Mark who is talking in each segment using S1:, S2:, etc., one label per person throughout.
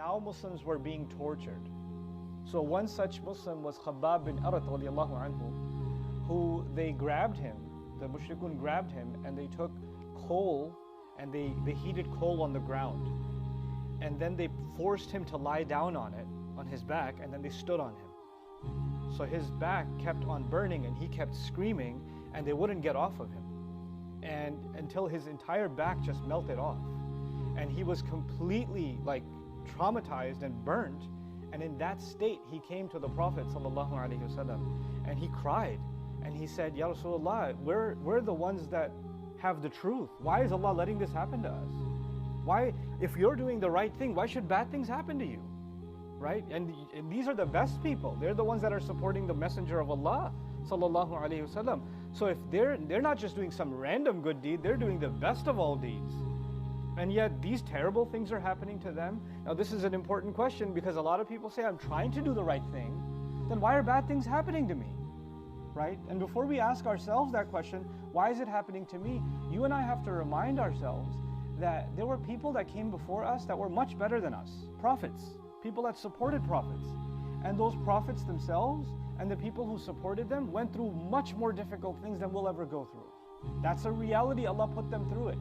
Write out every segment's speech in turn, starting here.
S1: now Muslims were being tortured. So one such Muslim was Khabaab bin Arat radiallahu anhu, who they grabbed him, the mushrikun grabbed him, and they took coal and they heated coal on the ground. And then they forced him to lie down on it, on his back, and then they stood on him. So his back kept on burning and he kept screaming and they wouldn't get off of him. And until his entire back just melted off. And he was completely like traumatized and burnt. And in that state, he came to the Prophet ﷺ and he cried. And he said, Ya Rasulullah, we're the ones that have the truth. Why is Allah letting this happen to us? Why, if you're doing the right thing, why should bad things happen to you? Right? And these are the best people. They're the ones that are supporting the Messenger of Allah sallallahu alaihi wasallam. So if they're not just doing some random good deed, they're doing the best of all deeds. And yet these terrible things are happening to them. Now this is an important question because a lot of people say, I'm trying to do the right thing. Then why are bad things happening to me? Right? And before we ask ourselves that question, why is it happening to me? You and I have to remind ourselves that there were people that came before us that were much better than us. Prophets, people that supported prophets. And those prophets themselves and the people who supported them went through much more difficult things than we'll ever go through. That's a reality. Allah put them through it.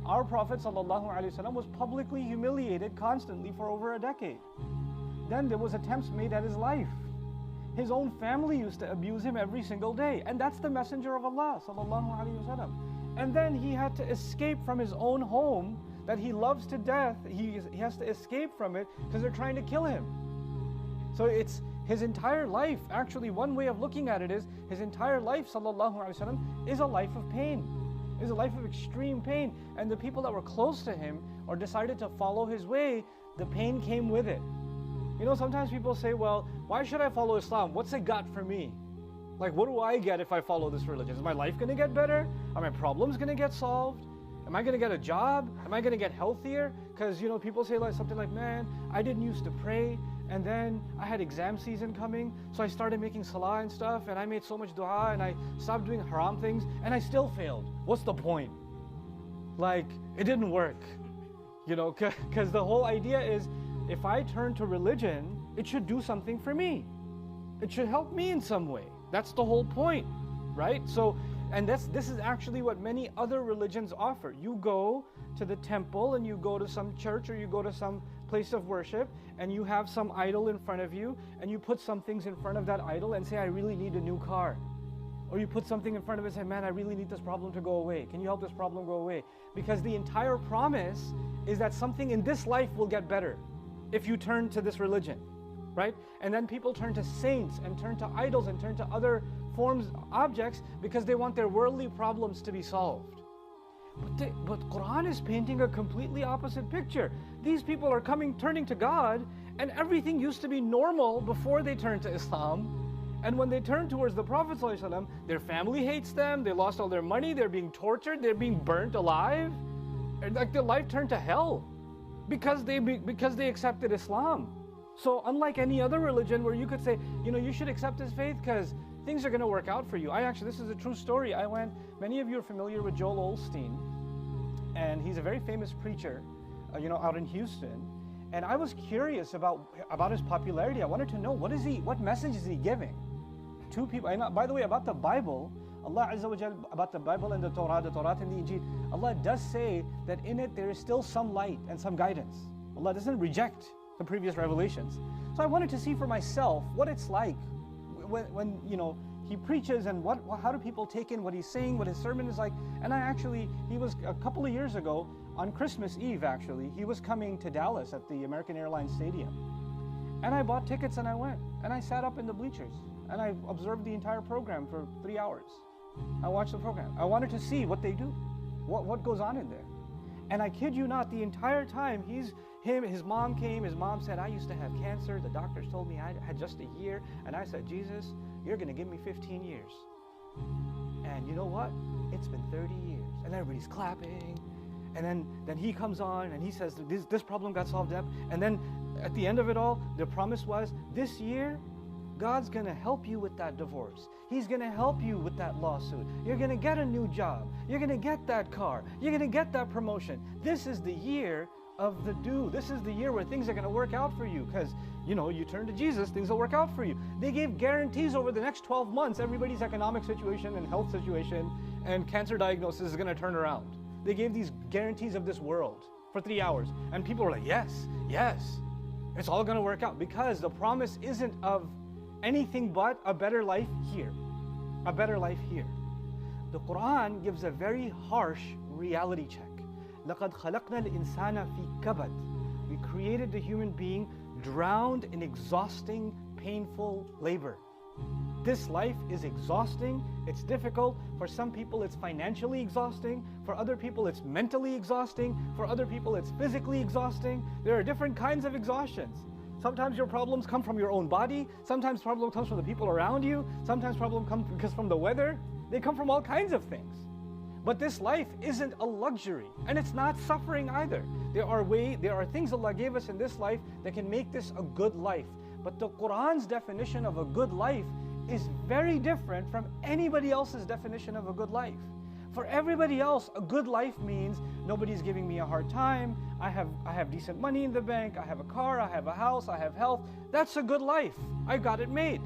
S1: Our Prophet ﷺ was publicly humiliated constantly for over a decade. Then there was attempts made at his life. His own family used to abuse him every single day. And that's the Messenger of Allah ﷺ. And then he had to escape from his own home that he loves to death. He has to escape from it because they're trying to kill him. So it's his entire life. Actually, one way of looking at it is his entire life, sallallahu alaihi wasallam, is a life of pain, is a life of extreme pain. And the people that were close to him or decided to follow his way, the pain came with it. You know, sometimes people say, well, why should I follow Islam? What's it got for me? Like, what do I get if I follow this religion? Is my life going to get better? Are my problems going to get solved? Am I going to get a job? Am I going to get healthier? Because, you know, people say like something like, man, I didn't used to pray. And then I had exam season coming. So I started making salah and stuff. And I made so much dua. And I stopped doing haram things. And I still failed. What's the point? Like, it didn't work. You know, because the whole idea is, if I turn to religion, it should do something for me. It should help me in some way. That's the whole point, right? So, and this is actually what many other religions offer. You go to the temple and you go to some church or you go to some place of worship and you have some idol in front of you and you put some things in front of that idol and say, I really need a new car. Or you put something in front of it and say, man, I really need this problem to go away. Can you help this problem go away? Because the entire promise is that something in this life will get better if you turn to this religion. Right? And then people turn to saints and turn to idols and turn to other forms, objects, because they want their worldly problems to be solved. But Quran is painting a completely opposite picture. These people are turning to God, and everything used to be normal before they turned to Islam. And when they turn towards the Prophet ﷺ, their family hates them, they lost all their money, they're being tortured, they're being burnt alive. And like their life turned to hell because they accepted Islam. So unlike any other religion where you could say, you know, you should accept this faith because things are going to work out for you. This is a true story. Many of you are familiar with Joel Osteen, and he's a very famous preacher, out in Houston. And I was curious about his popularity. I wanted to know, what message is he giving to people? And by the way, about the Bible, Allah Azza wa Jal, about the Bible and the Torah and the Injil, Allah does say that in it there is still some light and some guidance. Allah doesn't reject the previous revelations. So I wanted to see for myself what it's like when he preaches and how do people take in what he's saying, what his sermon is like. And he was a couple of years ago on Christmas Eve actually, he was coming to Dallas at the American Airlines Stadium. And I bought tickets and I went. And I sat up in the bleachers and I observed the entire program for 3 hours. I watched the program. I wanted to see what they do, what goes on in there. And I kid you not, the entire time his mom came, his mom said, I used to have cancer. The doctors told me I had just a year. And I said, Jesus, you're going to give me 15 years. And you know what? It's been 30 years. And everybody's clapping. And then he comes on and he says, this problem got solved up. And then at the end of it all, the promise was, this year, God's going to help you with that divorce. He's going to help you with that lawsuit. You're going to get a new job. You're going to get that car. You're going to get that promotion. This is the year of the due. This is the year where things are going to work out for you because, you turn to Jesus, things will work out for you. They gave guarantees over the next 12 months. Everybody's economic situation and health situation and cancer diagnosis is going to turn around. They gave these guarantees of this world for 3 hours. And people were like, yes, it's all going to work out because the promise isn't of anything but a better life here. A better life here. The Quran gives a very harsh reality check. لَقَدْ خَلَقْنَا الْإِنسَانَ فِي كَبَدٍ. We created the human being drowned in exhausting, painful labor. This life is exhausting, it's difficult. For some people it's financially exhausting. For other people it's mentally exhausting. For other people it's physically exhausting. There are different kinds of exhaustions. Sometimes your problems come from your own body. Sometimes problem comes from the people around you. Sometimes problem comes because from the weather. They come from all kinds of things. But this life isn't a luxury, and it's not suffering either. There are things Allah gave us in this life that can make this a good life. But the Quran's definition of a good life is very different from anybody else's definition of a good life. For everybody else, a good life means nobody's giving me a hard time, I have decent money in the bank, I have a car, I have a house, I have health. That's a good life. I got it made.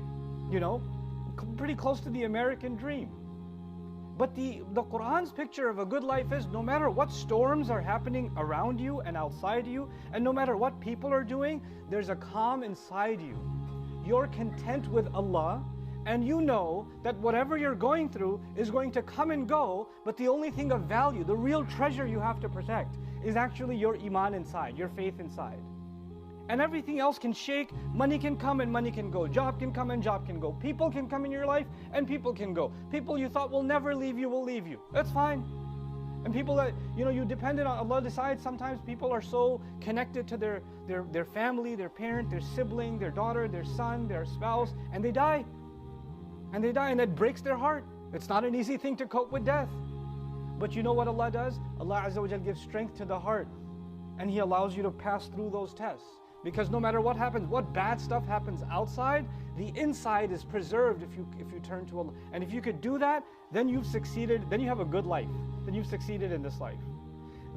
S1: Pretty close to the American dream. But the Quran's picture of a good life is no matter what storms are happening around you and outside you, and no matter what people are doing, there's a calm inside you. You're content with Allah, and you know that whatever you're going through is going to come and go, but the only thing of value, the real treasure you have to protect, is actually your iman inside, your faith inside. And everything else can shake, money can come and money can go, job can come and job can go, people can come in your life and people can go. People you thought will never leave you will leave you. That's fine. And people that, you depended on, Allah decides sometimes people are so connected to their family, their parent, their sibling, their daughter, their son, their spouse, and they die. And that breaks their heart. It's not an easy thing to cope with death. But you know what Allah does? Allah Azza wa Jal gives strength to the heart, and He allows you to pass through those tests. Because no matter what happens, what bad stuff happens outside, the inside is preserved if you turn to Allah. And if you could do that, then you've succeeded, then you have a good life. Then you've succeeded in this life.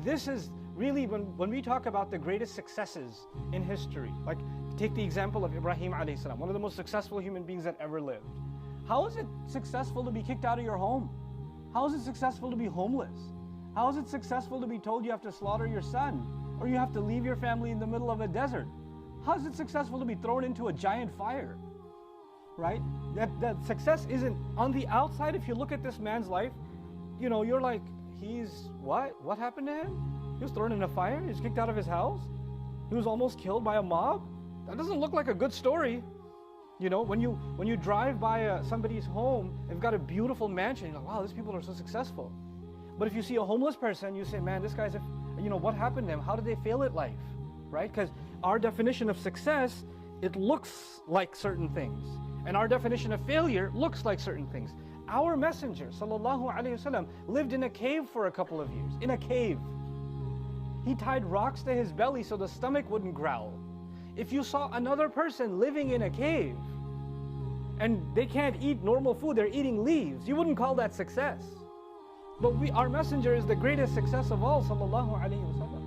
S1: This is really, when we talk about the greatest successes in history, like take the example of Ibrahim alayhi salam, one of the most successful human beings that ever lived. How is it successful to be kicked out of your home? How is it successful to be homeless? How is it successful to be told you have to slaughter your son? Or you have to leave your family in the middle of a desert? How is it successful to be thrown into a giant fire? Right? That success isn't on the outside. If you look at this man's life, you're like, he's what? What happened to him? He was thrown in a fire? He was kicked out of his house? He was almost killed by a mob? That doesn't look like a good story. When you drive by somebody's home, they've got a beautiful mansion, you're like, wow, these people are so successful. But if you see a homeless person, you say, man, this guy's what happened to them? How did they fail at life? Right? Because our definition of success, it looks like certain things. And our definition of failure looks like certain things. Our messenger, sallallahu alaihi wasallam, lived in a cave for a couple of years. In a cave. He tied rocks to his belly so the stomach wouldn't growl. If you saw another person living in a cave, and they can't eat normal food, they're eating leaves, you wouldn't call that success. But our messenger is the greatest success of all, sallallahu alaihi wasallam.